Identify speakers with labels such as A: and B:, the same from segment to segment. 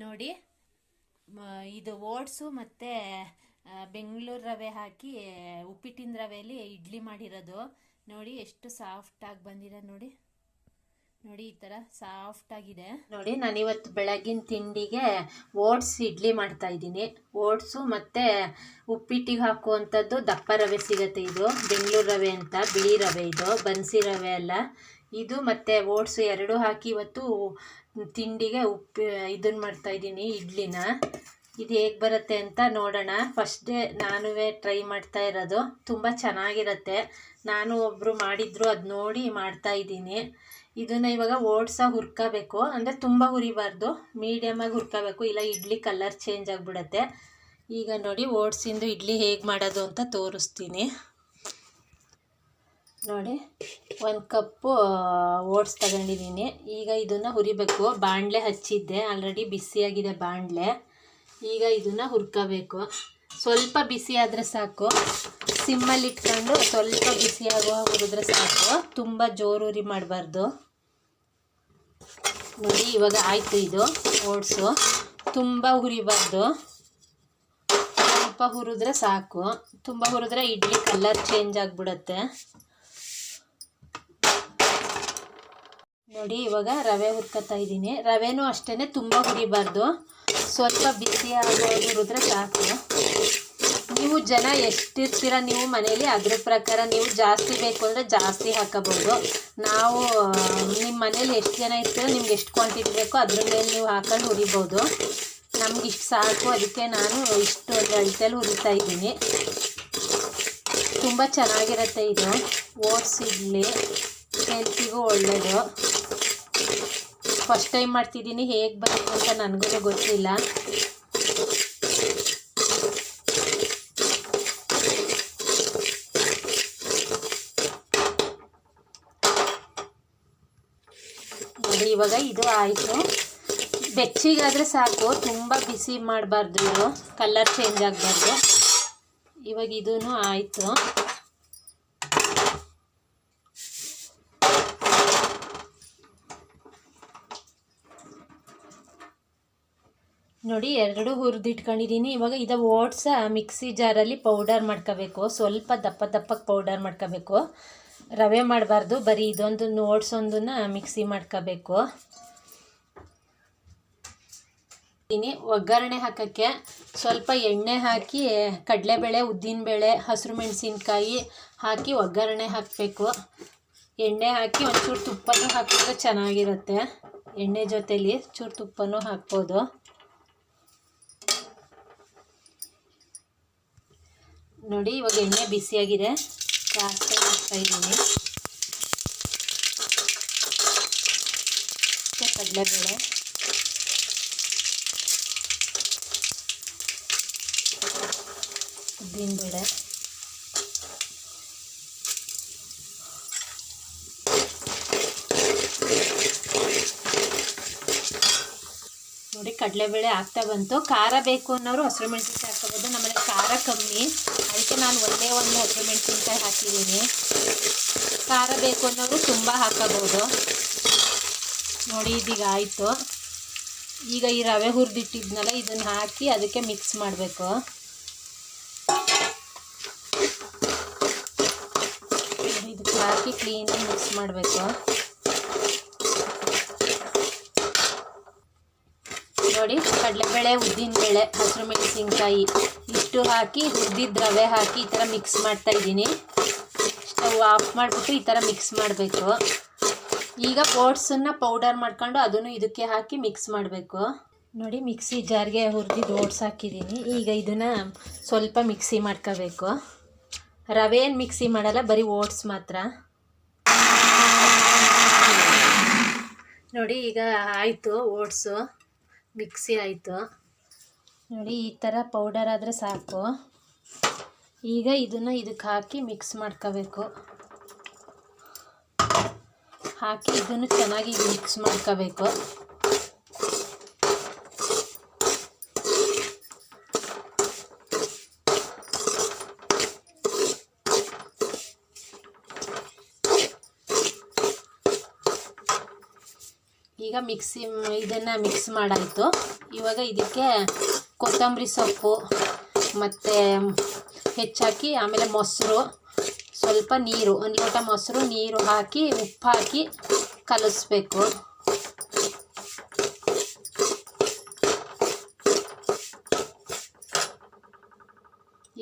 A: ನೋಡಿ ಇದು ಓಟ್ಸು ಮತ್ತು ಬೆಂಗಳೂರು ರವೆ ಹಾಕಿ ಉಪ್ಪಿಟ್ಟಿನ ರವೆಯಲ್ಲಿ ಇಡ್ಲಿ ಮಾಡಿರೋದು. ನೋಡಿ ಎಷ್ಟು ಸಾಫ್ಟಾಗಿ ಬಂದಿದೆ ನೋಡಿ. ನೋಡಿ ಈ ಥರ ಸಾಫ್ಟಾಗಿದೆ ನೋಡಿ. ನಾನಿವತ್ತು ಬೆಳಗಿನ ತಿಂಡಿಗೆ ಓಟ್ಸ್ ಇಡ್ಲಿ ಮಾಡ್ತಾ ಇದ್ದೀನಿ. ಓಟ್ಸು ಮತ್ತು ಉಪ್ಪಿಟ್ಟಿಗೆ ಹಾಕುವಂಥದ್ದು ದಪ್ಪ ರವೆ ಸಿಗುತ್ತೆ. ಇದು ಬೆಂಗಳೂರು ರವೆ ಅಂತ, ಬಿಳಿ ರವೆ, ಇದು ಬನ್ಸಿ ರವೆ ಅಲ್ಲ ಇದು. ಮತ್ತು ಓಟ್ಸು ಎರಡೂ ಹಾಕಿ ಇವತ್ತು ತಿಂಡಿಗೆ ಇದನ್ನು ಮಾಡ್ತಾಯಿದ್ದೀನಿ, ಇಡ್ಲಿನ. ಇದು ಹೇಗೆ ಬರುತ್ತೆ ಅಂತ ನೋಡೋಣ. ಫಸ್ಟ್ ಡೇ ನಾನು ಟ್ರೈ ಮಾಡ್ತಾ ಇರೋದು. ತುಂಬ ಚೆನ್ನಾಗಿರುತ್ತೆ. ನಾನು ಒಬ್ಬರು ಮಾಡಿದ್ರು ಅದು ನೋಡಿ ಮಾಡ್ತಾಯಿದ್ದೀನಿ. ಇದನ್ನು ಇವಾಗ ಓಟ್ಸ ಹುರ್ಕೋಬೇಕು, ಅಂದರೆ ತುಂಬ ಹುರಿಬಾರ್ದು, ಮೀಡಿಯಮಾಗಿ ಹುರ್ಕೋಬೇಕು, ಇಲ್ಲ ಇಡ್ಲಿ ಕಲರ್ ಚೇಂಜ್ ಆಗಿಬಿಡುತ್ತೆ. ಈಗ ನೋಡಿ ಓಟ್ಸಿಂದು ಇಡ್ಲಿ ಹೇಗೆ ಮಾಡೋದು ಅಂತ ತೋರಿಸ್ತೀನಿ ನೋಡಿ. 1 ಕಪ್ಪು ಓಟ್ಸ್ ತಗೊಂಡಿದ್ದೀನಿ. ಈಗ ಇದನ್ನು ಹುರಿಬೇಕು. ಬಾಣಲೆ ಹಚ್ಚಿದ್ದೆ, ಆಲ್ರೆಡಿ ಬಿಸಿಯಾಗಿದೆ ಬಾಣಲೆ. ಈಗ ಇದನ್ನು ಹುರ್ಕೋಬೇಕು. ಸ್ವಲ್ಪ ಬಿಸಿ ಆದರೆ ಸಾಕು, ಸಿಮ್ಮಲ್ಲಿ ಇಟ್ಕೊಂಡು ಸ್ವಲ್ಪ ಬಿಸಿ ಆಗೋ ಹುರಿದ್ರೆ ಸಾಕು, ತುಂಬ ಜೋರು ಉರಿ ಮಾಡಬಾರ್ದು ನೋಡಿ. ಇವಾಗ ಆಯಿತು ಇದು ಓಟ್ಸು. ತುಂಬ ಹುರಿಬಾರ್ದು, ಸ್ವಲ್ಪ ಹುರಿದ್ರೆ ಸಾಕು. ತುಂಬ ಹುರಿದ್ರೆ ಇಡ್ಲಿ ಕಲರ್ ಚೇಂಜ್ ಆಗಿಬಿಡುತ್ತೆ ನೋಡಿ. ಇವಾಗ ರವೆ ಹುರ್ಕೊತಾ ಇದ್ದೀನಿ. ರವೆನೂ ಅಷ್ಟೇ ತುಂಬ ಹುರಿಬಾರ್ದು, ಸ್ವಲ್ಪ ಬಿಸಿ ಆಗೋ ಹುರಿದ್ರೆ ಸಾಕು. ನೀವು ಜನ ಎಷ್ಟಿರ್ತೀರ ನೀವು ಮನೇಲಿ, ಅದ್ರ ಪ್ರಕಾರ ನೀವು ಜಾಸ್ತಿ ಬೇಕು ಅಂದರೆ ಜಾಸ್ತಿ ಹಾಕೋಬೋದು. ನಾವು ನಿಮ್ಮ ಮನೇಲಿ ಎಷ್ಟು ಜನ ಇರ್ತೀರೋ ನಿಮ್ಗೆ ಎಷ್ಟು ಕ್ವಾಂಟಿಟಿ ಬೇಕೋ ಅದ್ರ ಮೇಲೆ ನೀವು ಹಾಕೊಂಡು ಹುರಿಬೋದು. ನಮ್ಗೆ ಇಷ್ಟು ಸಾಕು, ಅದಕ್ಕೆ ನಾನು ಇಷ್ಟು ಒಂದು ಅಳತೆಯಲ್ಲಿ ಹುರಿತಾ ಇದ್ದೀನಿ. ತುಂಬ ಚೆನ್ನಾಗಿರುತ್ತೆ ಇದು ಓಟ್ಸ್ ಇಡ್ಲಿ, ಹೆಲ್ತಿಗೂ ಒಳ್ಳೆಯದು. ಫಸ್ಟ್ ಟೈಮ್ ಮಾಡ್ತಿದ್ದೀನಿ, ಹೇಗೆ ಬರುತ್ತೆ ಅಂತ ನನಗೂ ಗೊತ್ತಿಲ್ಲ. ನೋಡಿ ಇವಾಗ ಇದು ಆಯಿತು. ಬೆಚ್ಚಗಾದರೆ ಸಾಕು, ತುಂಬ ಬಿಸಿ ಮಾಡಬಾರ್ದು, ಇದು ಕಲರ್ ಚೇಂಜ್ ಆಗಬಾರ್ದು. ಇವಾಗ ಇದೂ ಆಯಿತು. ನೋಡಿ ಎರಡು ಹುರಿದಿಟ್ಕೊಂಡಿದ್ದೀನಿ. ಇವಾಗ ಇದು ಓಟ್ಸ ಮಿಕ್ಸಿ ಜಾರಲ್ಲಿ ಪೌಡರ್ ಮಾಡ್ಕೋಬೇಕು. ಸ್ವಲ್ಪ ದಪ್ಪಕ್ಕೆ ಪೌಡರ್ ಮಾಡ್ಕೋಬೇಕು, ರವೆ ಮಾಡಬಾರ್ದು. ಬರೀ ಇದೊಂದು ಓಟ್ಸ್ ಒಂದನ್ನು ಮಿಕ್ಸಿ ಮಾಡ್ಕೋಬೇಕು. ಒಗ್ಗರಣೆ ಹಾಕೋಕ್ಕೆ ಸ್ವಲ್ಪ ಎಣ್ಣೆ ಹಾಕಿ ಕಡಲೆಬೇಳೆ, ಉದ್ದಿನಬೇಳೆ, ಹಸಿರು ಮೆಣಸಿನ್ಕಾಯಿ ಹಾಕಿ ಒಗ್ಗರಣೆ ಹಾಕಬೇಕು. ಎಣ್ಣೆ ಹಾಕಿ ಒಂಚೂರು ತುಪ್ಪನೂ ಹಾಕಿದ್ರೆ ಚೆನ್ನಾಗಿರುತ್ತೆ. ಎಣ್ಣೆ ಜೊತೆಲಿ ಚೂರು ತುಪ್ಪನೂ ಹಾಕ್ಬೋದು ನೋಡಿ. ಇವಾಗ ಎಣ್ಣೆ ಬಿಸಿಯಾಗಿದೆ, ಜಾಸ್ತಿ ಹಾಕ್ತಾಯಿದ್ದೀನಿ. ಕಡಲೆಬೇಳೆ, ಉದ್ದಿನಬೇಳೆ, ನೋಡಿ ಕಡಲೆಬೇಳೆ ಆಗ್ತಾ ಬಂತು. ಖಾರ ಬೇಕು ಅನ್ನೋರು ಹಸಿರು ಮೆಣಸಿನ್ಕಾಯಿ ಹಾಕೋಬೋದು. ನಮ್ಮನೆ ಖಾರ ಕಮ್ಮಿ, ಅದಕ್ಕೆ ನಾನು ಒಂದೇ ಒಂದು ಹಸಿರು ಮೆಣಸಿನ್ಕಾಯಿ ಹಾಕಿದ್ದೀನಿ. ಖಾರ ಬೇಕು ಅನ್ನೋರು ತುಂಬ ಹಾಕೋಬೋದು ನೋಡಿ. ಇದೀಗ ಆಯಿತು. ಈಗ ಈ ರವೆ ಹುರಿದಿಟ್ಟಿದ್ನಲ್ಲ ಇದನ್ನು ಹಾಕಿ ಅದಕ್ಕೆ ಮಿಕ್ಸ್ ಮಾಡಬೇಕು. ಇದಕ್ಕೆ ಹಾಕಿ ಕ್ಲೀನಾಗಿ ಮಿಕ್ಸ್ ಮಾಡಬೇಕು ನೋಡಿ. ಕಡಲೆಬೇಳೆ, ಉದ್ದಿನಬೇಳೆ, ಹಸಿರು ಮೆಣಸಿನ್ಕಾಯಿ ಇಷ್ಟು ಹಾಕಿ ಹುರಿದಿದ್ದ ರವೆ ಹಾಕಿ ಈ ಥರ ಮಿಕ್ಸ್ ಮಾಡ್ತಾಯಿದ್ದೀನಿ. ಸ್ಟವ್ ಆಫ್ ಮಾಡಿಬಿಟ್ಟು ಈ ಥರ ಮಿಕ್ಸ್ ಮಾಡಬೇಕು. ಈಗ ಓಟ್ಸನ್ನು ಪೌಡರ್ ಮಾಡ್ಕೊಂಡು ಅದನ್ನು ಇದಕ್ಕೆ ಹಾಕಿ ಮಿಕ್ಸ್ ಮಾಡಬೇಕು ನೋಡಿ. ಮಿಕ್ಸಿ ಜಾರ್ಗೆ ಹುರಿದಿದ್ದು ಓಟ್ಸ್ ಹಾಕಿದ್ದೀನಿ. ಈಗ ಇದನ್ನು ಸ್ವಲ್ಪ ಮಿಕ್ಸಿ ಮಾಡ್ಕೋಬೇಕು. ರವೆ ಏನು ಮಿಕ್ಸಿ ಮಾಡಲ್ಲ, ಬರೀ ಓಟ್ಸ್ ಮಾತ್ರ ನೋಡಿ. ಈಗ ಆಯಿತು, ಓಟ್ಸು ಮಿಕ್ಸಿ ಆಯಿತು ನೋಡಿ. ಈ ಥರ ಪೌಡರ್ ಆದರೆ ಸಾಕು. ಈಗ ಇದನ್ನು ಇದಕ್ಕೆ ಹಾಕಿ ಮಿಕ್ಸ್ ಮಾಡ್ಕೋಬೇಕು. ಹಾಕಿ ಇದನ್ನು ಚೆನ್ನಾಗಿ ಮಿಕ್ಸ್ ಮಾಡ್ಕೋಬೇಕು. ಈಗ ಈಗ ಇದನ್ನು ಮಿಕ್ಸ್ ಮಾಡಾಯಿತು. ಇವಾಗ ಇದಕ್ಕೆ ಕೊತ್ತಂಬರಿ ಸೊಪ್ಪು ಮತ್ತು ಹೆಚ್ಚಾಕಿ ಆಮೇಲೆ ಮೊಸರು, ಸ್ವಲ್ಪ ನೀರು, 1 ಲೋಟ ಮೊಸರು, ನೀರು ಹಾಕಿ ಉಪ್ಪು ಹಾಕಿ ಕಲಿಸ್ಬೇಕು.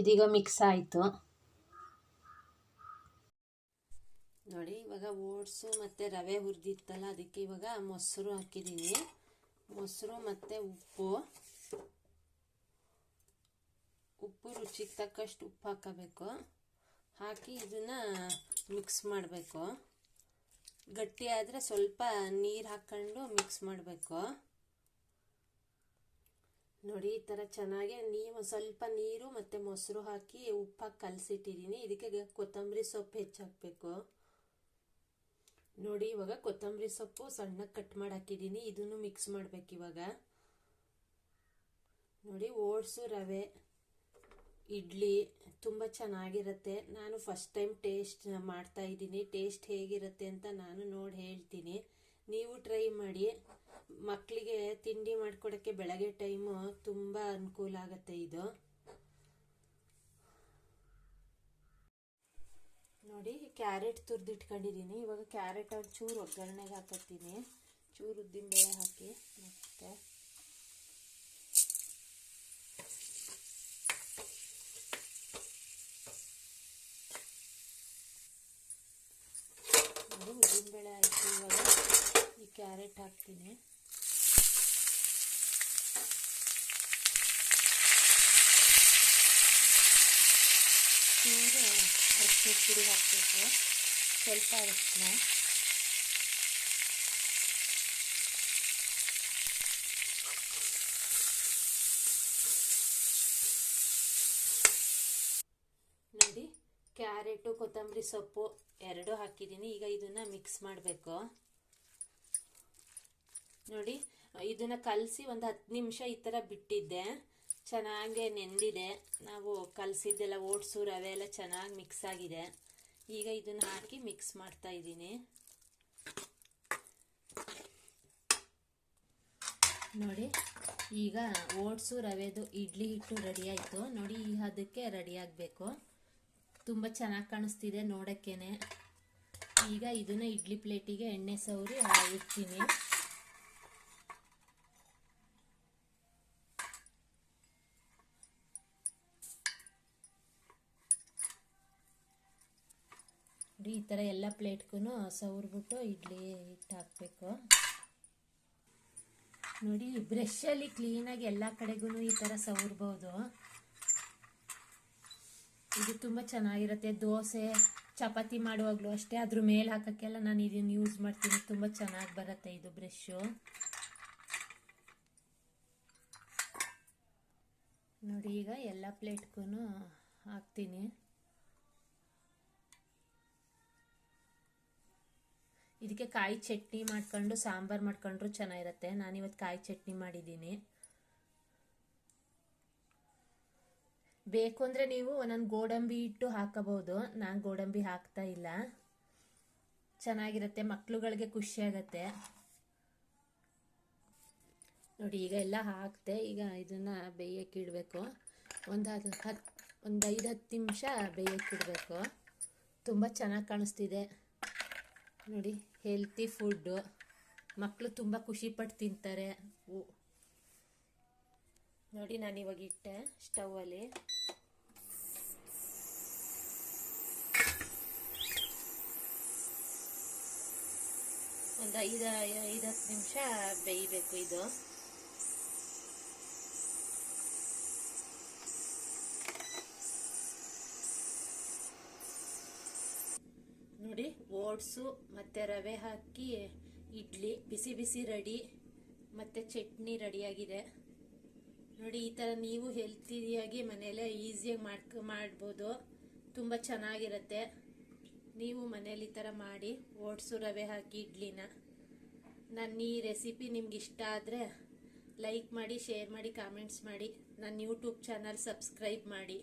A: ಇದೀಗ ಮಿಕ್ಸ್ ಆಯಿತು ನೋಡಿ. ಇವಾಗ ಓಟ್ಸು ಮತ್ತು ರವೆ ಹುರಿದಿತ್ತಲ್ಲ, ಅದಕ್ಕೆ ಇವಾಗ ಮೊಸರು ಹಾಕಿದ್ದೀನಿ. ಮೊಸರು ಮತ್ತು ಉಪ್ಪು ರುಚಿಗೆ ತಕ್ಕಷ್ಟು ಉಪ್ಪು ಹಾಕಬೇಕು. ಹಾಕಿ ಇದನ್ನು ಮಿಕ್ಸ್ ಮಾಡಬೇಕು. ಗಟ್ಟಿ ಆದರೆ ಸ್ವಲ್ಪ ನೀರು ಹಾಕ್ಕೊಂಡು ಮಿಕ್ಸ್ ಮಾಡಬೇಕು ನೋಡಿ. ಈ ಥರ ಚೆನ್ನಾಗಿ ಸ್ವಲ್ಪ ನೀರು ಮತ್ತು ಮೊಸರು ಹಾಕಿ ಉಪ್ಪು ಹಾಕಿ ಕಲಸಿಟ್ಟಿದ್ದೀನಿ. ಇದಕ್ಕೆ ಕೊತ್ತಂಬರಿ ಸೊಪ್ಪು ಹೆಚ್ಚಾಕಬೇಕು ನೋಡಿ. ಇವಾಗ ಕೊತ್ತಂಬರಿ ಸೊಪ್ಪು ಸಣ್ಣಗೆ ಕಟ್ ಮಾಡಿ ಹಾಕಿದ್ದೀನಿ. ಇದನ್ನು ಮಿಕ್ಸ್ ಮಾಡಬೇಕು ಇವಾಗ ನೋಡಿ. ಓಟ್ಸು ರವೆ ಇಡ್ಲಿ ತುಂಬ ಚೆನ್ನಾಗಿರುತ್ತೆ. ನಾನು ಫಸ್ಟ್ ಟೈಮ್ ಟೇಸ್ಟ್ ಮಾಡ್ತಾ ಇದ್ದೀನಿ. ಟೇಸ್ಟ್ ಹೇಗಿರುತ್ತೆ ಅಂತ ನಾನು ನೋಡಿ ಹೇಳ್ತೀನಿ. ನೀವು ಟ್ರೈ ಮಾಡಿ. ಮಕ್ಕಳಿಗೆ ತಿಂಡಿ ಮಾಡಿಕೊಡೋಕ್ಕೆ ಬೆಳಗ್ಗೆ ಟೈಮು ತುಂಬ ಅನುಕೂಲ ಆಗುತ್ತೆ ಇದು ನೋಡಿ. ಕ್ಯಾರೆಟ್ ತುರಿದಿಟ್ಕೊಂಡಿದ್ದೀನಿ. ಇವಾಗ ಕ್ಯಾರೆಟ್ ಚೂರು ಒಗ್ಗರಣೆಗೆ ಹಾಕತ್ತೀನಿ. ಚೂರು ಉದ್ದಿನಬೇಳೆ ಹಾಕಿ ಮತ್ತೆ ಉದ್ದಿನಬೇಳೆ ಆಯಿತು. ಇವಾಗ ಈ ಕ್ಯಾರೆಟ್ ಹಾಕ್ತೀನಿ. ಚೂರು ಅರಿಶಿನ ಪುಡಿ ಹಾಕಬೇಕು, ಸ್ವಲ್ಪ ಅರಿಶಿನ. ನೋಡಿ, ಕ್ಯಾರೆಟು ಕೊತ್ತಂಬರಿ ಸೊಪ್ಪು ಎರಡು ಹಾಕಿದ್ದೀನಿ. ಈಗ ಇದನ್ನ ಮಿಕ್ಸ್ ಮಾಡಬೇಕು ನೋಡಿ. ಇದನ್ನ ಕಲಸಿ ಒಂದು 10 ನಿಮಿಷ ಈ ಥರ ಬಿಟ್ಟಿದ್ದೆ. ಚೆನ್ನಾಗಿ ನೆಂದಿದೆ. ನಾವು ಕಲಸಿದ್ದೆಲ್ಲ ಓಟ್ಸು ರವೆ ಎಲ್ಲ ಚೆನ್ನಾಗಿ ಮಿಕ್ಸ್ ಆಗಿದೆ. ಈಗ ಇದನ್ನ ಹಾಕಿ ಮಿಕ್ಸ್ ಮಾಡ್ತಾ ಇದ್ದೀನಿ ನೋಡಿ. ಈಗ ಓಟ್ಸು ರವೆದು ಇಡ್ಲಿ ಹಿಟ್ಟು ರೆಡಿ ಆಯಿತು ನೋಡಿ. ಈ ಹದಕ್ಕೆ ರೆಡಿ ಆಗಬೇಕು. ತುಂಬ ಚೆನ್ನಾಗಿ ಕಾಣಿಸ್ತಿದೆ ನೋಡೋಕ್ಕೇನೆ. ಈಗ ಇದನ್ನ ಇಡ್ಲಿ ಪ್ಲೇಟಿಗೆ ಎಣ್ಣೆ ಸವರಿ ಇಡ್ತೀನಿ. ಈ ಥರ ಎಲ್ಲ ಪ್ಲೇಟ್ಗೂ ಸವರ್ಬಿಟ್ಟು ಇಡ್ಲಿ ಹಿಟ್ಟು ಹಾಕಬೇಕು ನೋಡಿ. ಬ್ರಷಲ್ಲಿ ಕ್ಲೀನಾಗಿ ಎಲ್ಲ ಕಡೆಗೂ ಈ ಥರ ಸವರ್ಬೋದು. ಇದು ತುಂಬ ಚೆನ್ನಾಗಿರುತ್ತೆ. ದೋಸೆ ಚಪಾತಿ ಮಾಡುವಾಗಲೂ ಅಷ್ಟೇ ಅದ್ರ ಮೇಲೆ ಹಾಕೋಕ್ಕೆಲ್ಲ ನಾನು ಇದನ್ನು ಯೂಸ್ ಮಾಡ್ತೀನಿ. ತುಂಬ ಚೆನ್ನಾಗಿ ಬರುತ್ತೆ ಇದು ಬ್ರಷು ನೋಡಿ. ಈಗ ಎಲ್ಲ ಪ್ಲೇಟ್ಗೂ ಹಾಕ್ತೀನಿ. ಇದಕ್ಕೆ ಕಾಯಿ ಚಟ್ನಿ ಮಾಡ್ಕೊಂಡು ಸಾಂಬಾರು ಮಾಡ್ಕೊಂಡ್ರು ಚೆನ್ನಾಗಿರುತ್ತೆ. ನಾನಿವತ್ತು ಕಾಯಿ ಚಟ್ನಿ ಮಾಡಿದ್ದೀನಿ. ಬೇಕು ಅಂದರೆ ನೀವು ಒಂದೊಂದು ಗೋಡಂಬಿ ಹಿಟ್ಟು ಹಾಕಬಹುದು. ನಾನು ಗೋಡಂಬಿ ಹಾಕ್ತಾ ಇಲ್ಲ. ಚೆನ್ನಾಗಿರುತ್ತೆ, ಮಕ್ಳುಗಳಿಗೆ ಖುಷಿಯಾಗತ್ತೆ ನೋಡಿ. ಈಗ ಎಲ್ಲ ಹಾಕ್ತೆ. ಈಗ ಇದನ್ನು ಬೇಯಕ್ಕೆ ಇಡಬೇಕು. ಒಂದು 5-10 ನಿಮಿಷ ಬೇಯಕ್ಕೆ ಇಡಬೇಕು. ತುಂಬ ಚೆನ್ನಾಗಿ ಕಾಣಿಸ್ತಿದೆ ನೋಡಿ. ಹೆಲ್ತಿ ಫುಡ್ಡು, ಮಕ್ಕಳು ತುಂಬ ಖುಷಿಪಟ್ಟು ತಿಂತಾರೆ ನೋಡಿ. ನಾನಿವಾಗ ಇಟ್ಟೆ ಸ್ಟವಲ್ಲಿ. ಒಂದು 5-10 ನಿಮಿಷ ಬೇಯಬೇಕು ಇದು ನೋಡಿ. ಓಟ್ಸು ಮತ್ತು ರವೆ ಹಾಕಿ ಇಡ್ಲಿ ಬಿಸಿ ಬಿಸಿ ರೆಡಿ, ಮತ್ತು ಚಟ್ನಿ ರೆಡಿಯಾಗಿದೆ ನೋಡಿ. ಈ ಥರ ನೀವು ಹೆಲ್ತಿಯಾಗಿ ಮನೆಯಲ್ಲೇ ಈಸಿಯಾಗಿ ಮಾಡ್ಬೋದು. ತುಂಬ ಚೆನ್ನಾಗಿರುತ್ತೆ. ನೀವು ಮನೇಲಿ ಈ ಥರ ಮಾಡಿ ಓಟ್ಸು ರವೆ ಹಾಕಿ ಇಡ್ಲಿನ. ನನ್ನ ಈ ರೆಸಿಪಿ ನಿಮ್ಗೆ ಇಷ್ಟ ಆದರೆ ಲೈಕ್ ಮಾಡಿ, ಶೇರ್ ಮಾಡಿ, ಕಾಮೆಂಟ್ಸ್ ಮಾಡಿ. ನನ್ನ ಯೂಟ್ಯೂಬ್ ಚಾನಲ್ ಸಬ್ಸ್ಕ್ರೈಬ್ ಮಾಡಿ,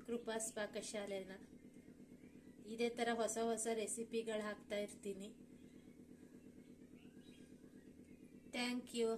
A: ಕೃಪಾಸ್ ಪಾಕಶಾಲೆನ. ಇದೇ ಥರ ಹೊಸ ಹೊಸ ರೆಸಿಪಿಗಳು ಹಾಕ್ತಾ ಇರ್ತೀನಿ. Thank you.